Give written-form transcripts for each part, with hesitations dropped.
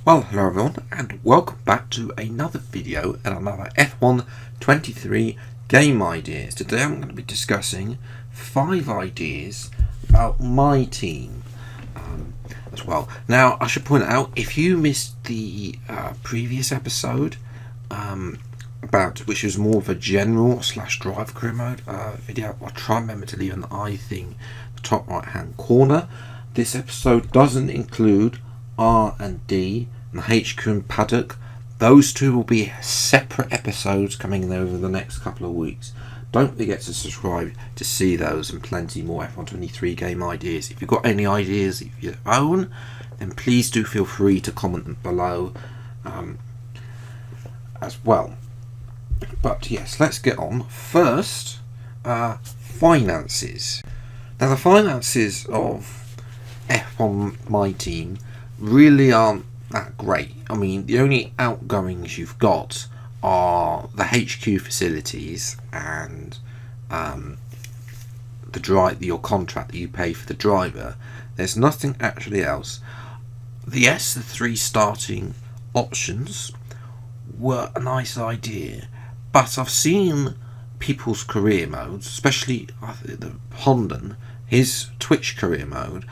Well, hello everyone, and welcome back to another video and another F1 23 game ideas. Today I'm going to be discussing 5 ideas about my team as well. Now, I should point out, if you missed the previous episode, which was more of a general / driver career mode video, I'll try and remember to leave an I thing in the top right hand corner. This episode doesn't include R and D and HQ and Paddock. Those two will be separate episodes coming in over the next couple of weeks. Don't forget to subscribe to see those and plenty more F1 23 game ideas. If you've got any ideas of your own, then please do feel free to comment them below as well. But yes, let's get on. First, finances. Now, the finances of F1 my team really aren't that great. I mean, the only outgoings you've got are the HQ facilities and your contract that you pay for the driver. There's nothing actually else. The 3 starting options were a nice idea, but I've seen people's career modes, especially the Honda, his Twitch career mode.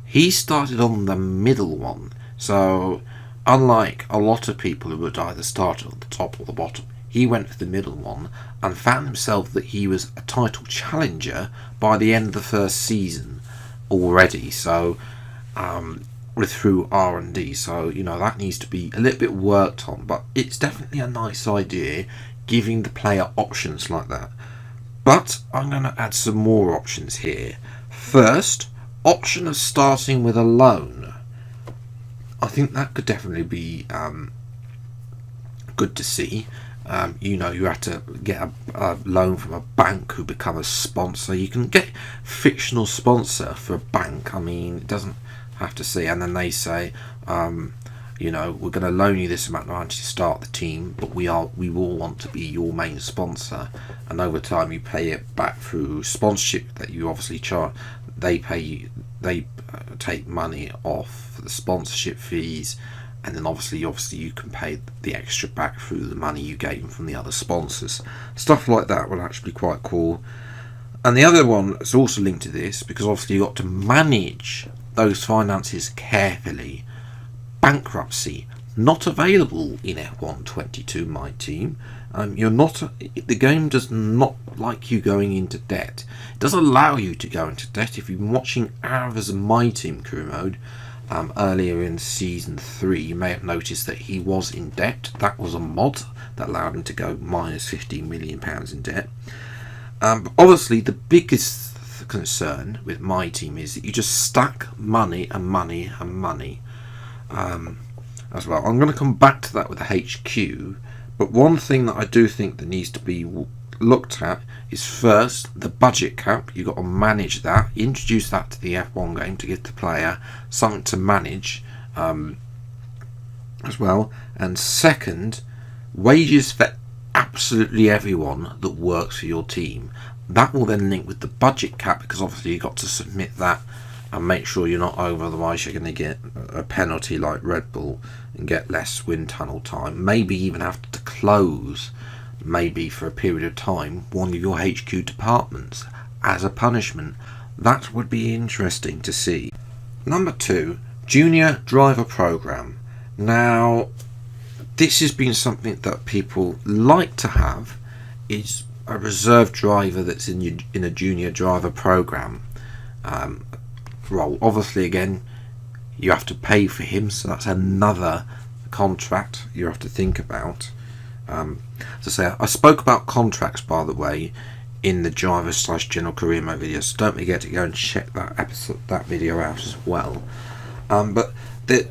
He started on the middle one, so unlike a lot of people who would either start at the top or the bottom, he went for the middle one and found himself that he was a title challenger by the end of the first season already. So through R&D, so that needs to be a little bit worked on, but it's definitely a nice idea giving the player options like that. But I'm going to add some more options here. First, option of starting with a loan. I think that could definitely be good to see. You have to get a loan from a bank who become a sponsor. You can get fictional sponsor for a bank. I mean, it doesn't have to say, and then they say, we're going to loan you this amount of money to start the team, but we will want to be your main sponsor, and over time you pay it back through sponsorship that you obviously charge. They pay you. They take money off the sponsorship fees, and then obviously you can pay the extra back through the money you gave them from the other sponsors. Stuff like that would actually be quite cool. And the other one is also linked to this, because obviously you've got to manage those finances carefully. Bankruptcy, not available in F1 22 my team. The game does not like you going into debt. It does allow you to go into debt. If you've been watching Ara's My Team career mode earlier in season 3, you may have noticed that he was in debt. That was a mod that allowed him to go minus £15 million in debt. But obviously the biggest concern with my team is that you just stack money and money and money as well. I'm going to come back to that with the HQ, but one thing that I do think that needs to be looked at is first the budget cap. You've got to manage that, introduce that to the F1 game to give the player something to manage as well. And second, wages for absolutely everyone that works for your team. That will then link with the budget cap, because obviously you've got to submit that and make sure you're not over, otherwise you're going to get a penalty like Red Bull and get less wind tunnel time. Maybe even have to close, maybe for a period of time, one of your HQ departments as a punishment. That would be interesting to see. Number 2, junior driver program. Now, this has been something that people like to have, is a reserve driver that's in a junior driver program role. Obviously, again, you have to pay for him, so that's another contract you have to think about. As I say, I spoke about contracts, by the way, in the driver / general career mode video, so don't forget to go and check that video out as well. But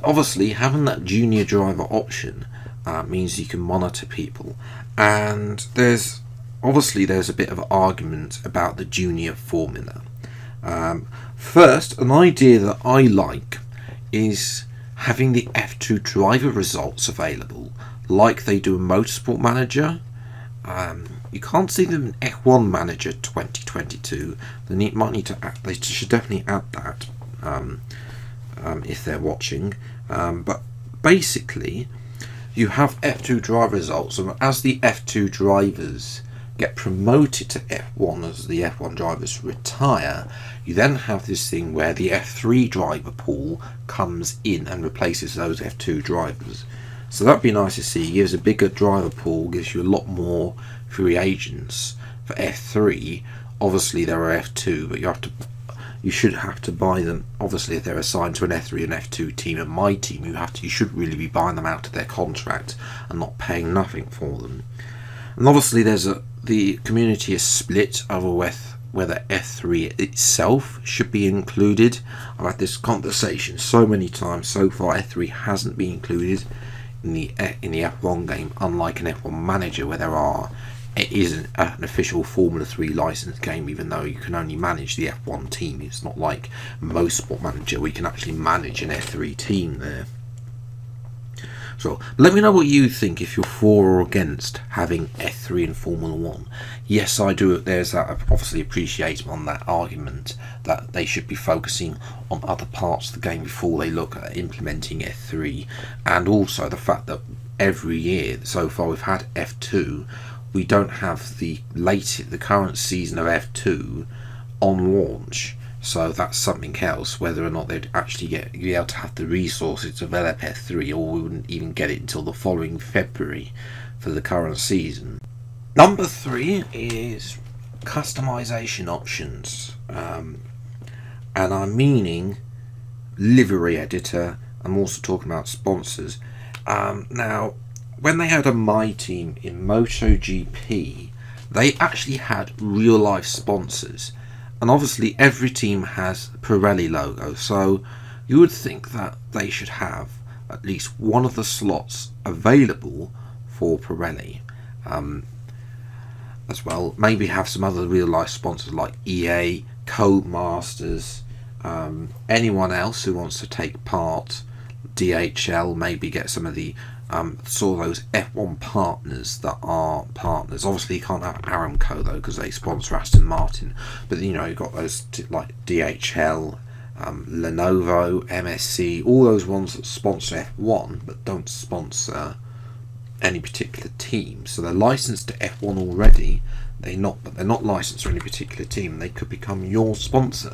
obviously having that junior driver option means you can monitor people, and there's a bit of an argument about the junior formula. First, an idea that I like is having the F2 driver results available like they do in Motorsport Manager. You can't see them in F1 Manager 2022. They should definitely add that if they're watching. But basically, you have F2 driver results, and as the F2 drivers get promoted to F1 as the F1 drivers retire, you then have this thing where the F3 driver pool comes in and replaces those F2 drivers. So that'd be nice to see. It gives a bigger driver pool, gives you a lot more free agents for F3. Obviously there are F2, but you should have to buy them. Obviously if they're assigned to an F3 and F2 team and my team, you should really be buying them out of their contract and not paying nothing for them. And obviously the community is split over whether F3 itself should be included. I've had this conversation so many times so far. F3 hasn't been included in the F1 game, unlike an F1 manager where it is an official Formula 3 licensed game, even though you can only manage the F1 team. It's not like Motorsport Manager, we can actually manage an F3 team there. So let me know what you think, if you're for or against having F3 in Formula 1. Yes, I do. There's that, obviously appreciate on that argument that they should be focusing on other parts of the game before they look at implementing F3, and also the fact that every year so far we've had F2, we don't have the current season of F2 on launch. So that's something else, whether or not they'd actually be able to have the resources to develop F3, or we wouldn't even get it until the following February for the current season. Number 3 is customization options, and I'm meaning livery editor. I'm also talking about sponsors. Now, when they had a My Team in MotoGP, they actually had real life sponsors. And obviously every team has Pirelli logo, so you would think that they should have at least one of the slots available for Pirelli. As well, maybe have some other real life sponsors like EA, Codemasters, anyone else who wants to take part, DHL, maybe get some of the sort of those F1 partners that are partners. Obviously you can't have Aramco though, because they sponsor Aston Martin, but you've got those like DHL, Lenovo, MSC, all those ones that sponsor F1 but don't sponsor any particular team. So they're licensed to F1 already, but they're not licensed to any particular team. They could become your sponsor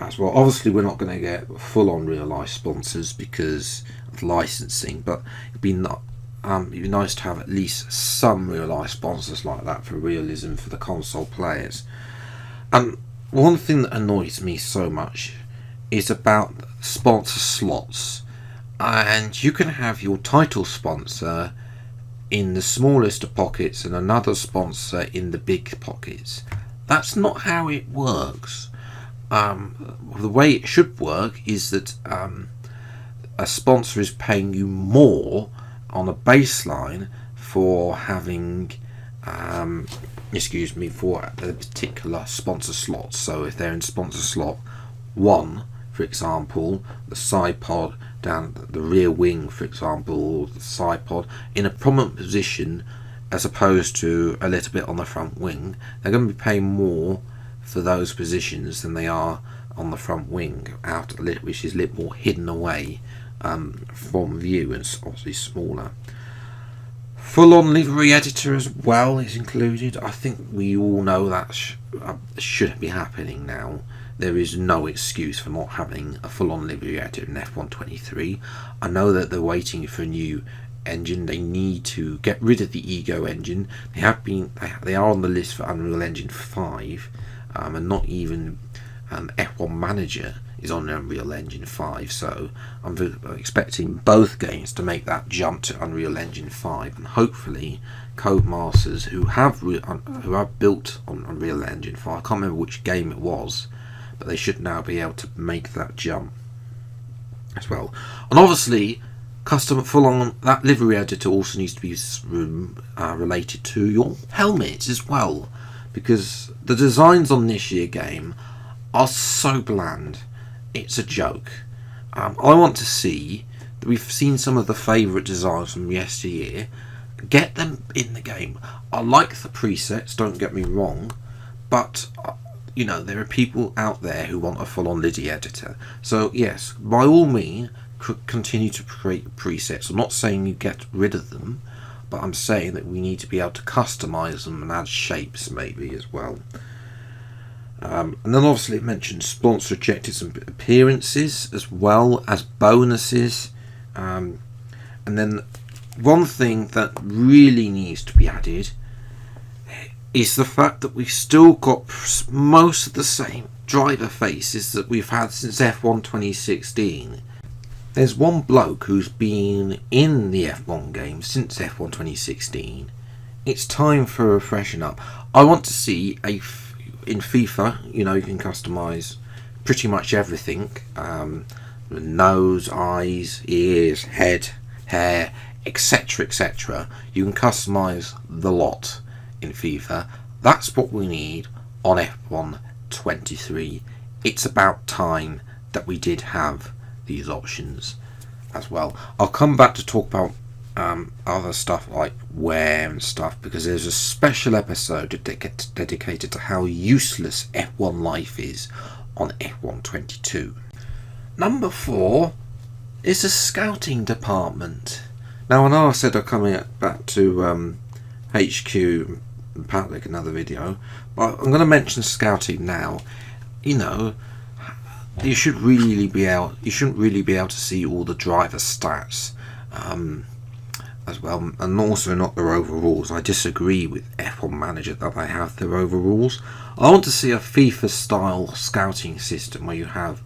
as well. Obviously we're not going to get full on real life sponsors because of licensing, but it'd be nice to have at least some real life sponsors like that for realism for the console players. And one thing that annoys me so much is about sponsor slots, and you can have your title sponsor in the smallest of pockets and another sponsor in the big pockets. That's not how it works. The way it should work is that a sponsor is paying you more on a baseline for having for a particular sponsor slot. So if they're in sponsor slot 1, for example, the side pod down the rear wing, for example, the side pod in a prominent position as opposed to a little bit on the front wing, they're going to be paying more for those positions than they are on the front wing, which is a little more hidden away from view and obviously smaller. Full-on livery editor as well is included. I think we all know that should be happening now. There is no excuse for not having a full-on livery editor in F1 23. I know that they're waiting for a new engine. They need to get rid of the Ego engine. They are on the list for Unreal Engine 5. And not even F1 Manager is on Unreal Engine 5, so I'm expecting both games to make that jump to Unreal Engine 5, and hopefully Codemasters who have built on Unreal Engine 5, I can't remember which game it was, but they should now be able to make that jump as well. And obviously custom full-on, that livery editor also needs to be related to your helmet as well, because the designs on this year game are so bland, it's a joke. I want to see that we've seen some of the favourite designs from yesteryear, get them in the game. I like the presets, don't get me wrong, but you know, there are people out there who want a full-on Lidi editor. So yes, by all means, continue to create presets. I'm not saying you get rid of them, but I'm saying that we need to be able to customize them and add shapes maybe as well. And then obviously it mentions sponsor objectives and appearances as well as bonuses. And then one thing that really needs to be added is the fact that we've still got most of the same driver faces that we've had since F1 2016. There's one bloke who's been in the F1 game since F1 2016. It's time for a freshen up. I want to see in FIFA, you know, you can customise pretty much everything. Nose, eyes, ears, head, hair, etc, etc. You can customise the lot in FIFA. That's what we need on F1 23. It's about time that we did have these options as well. I'll come back to talk about other stuff like wear and stuff, because there's a special episode dedicated to how useless F1 life is on F1 22. Number 4 is the scouting department. Now I know I said I'm coming back to HQ and Patlick another video, but I'm going to mention scouting now. You know, you shouldn't really be able to see all the driver stats as well, and also not their overalls. I disagree with F1 Manager that they have their overalls. I want to see a FIFA style scouting system where you have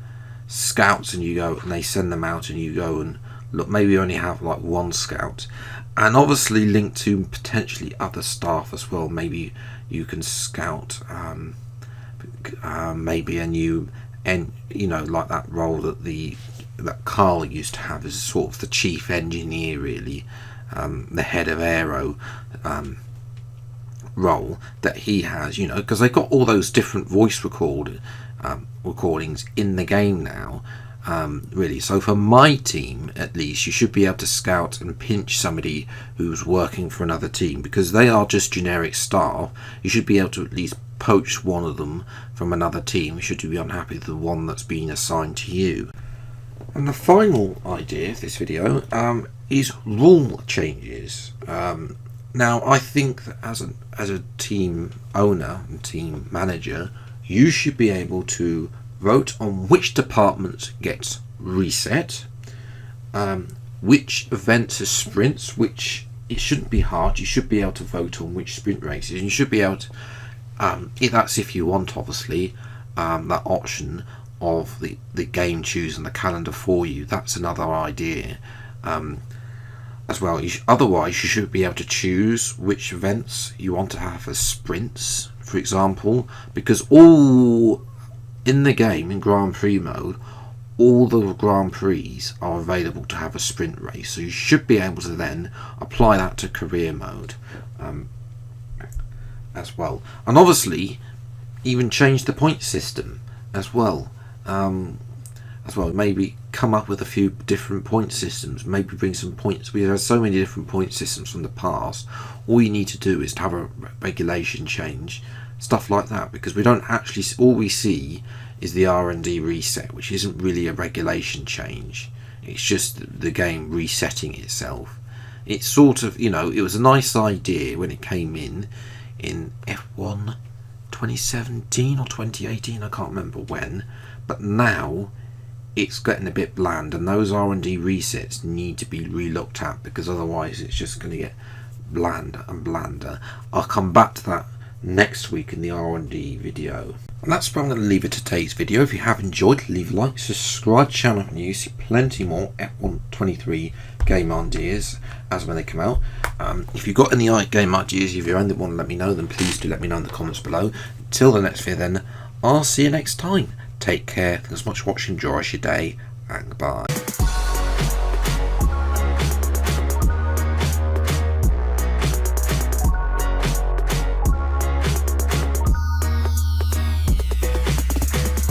scouts and you go and they send them out and you go and look, maybe only have like one scout, and obviously linked to potentially other staff as well. Maybe you can scout maybe a new, and you know, like that role that Carl used to have as sort of the chief engineer, really, the head of aero role that he has, you know, because they've got all those different voice recordings in the game now, really. So for my team, at least, you should be able to scout and pinch somebody who's working for another team, because they are just generic staff. You should be able to at least poach one of them from another team should you be unhappy with the one that's been assigned to you. And the final idea of this video is rule changes. Now I think that as a team owner and team manager, you should be able to vote on which department gets reset, which events are sprints, which it shouldn't be hard. You should be able to vote on which sprint races, and you should be able to, that's if you want, obviously, that option of the game choosing the calendar for you. That's another idea as well. Otherwise you should be able to choose which events you want to have as sprints, for example, because all in the game, in Grand Prix mode, all the Grand Prix are available to have a sprint race, so you should be able to then apply that to career mode as well. And obviously even change the point system as well. Maybe come up with a few different point systems, maybe bring some points. We have so many different point systems from the past. All you need to do is to have a regulation change, stuff like that, because we don't actually, all we see is the R&D reset, which isn't really a regulation change. It's just the game resetting itself. It's sort of, you know, it was a nice idea when it came in F1 2017 or 2018, I can't remember when, but now it's getting a bit bland, and those R&D resets need to be re-looked at, because otherwise it's just going to get blander and blander. I'll come back to that next week in the R&D video. And that's where I'm going to leave it to today's video. If you have enjoyed, leave a like, subscribe to the channel, and you see plenty more F1 23 game ideas as when they come out. If you've got any game ideas, if you want to let me know, then please do let me know in the comments below. Until the next video then, I'll see you next time. Take care, thanks so much for watching, enjoy your day, and goodbye.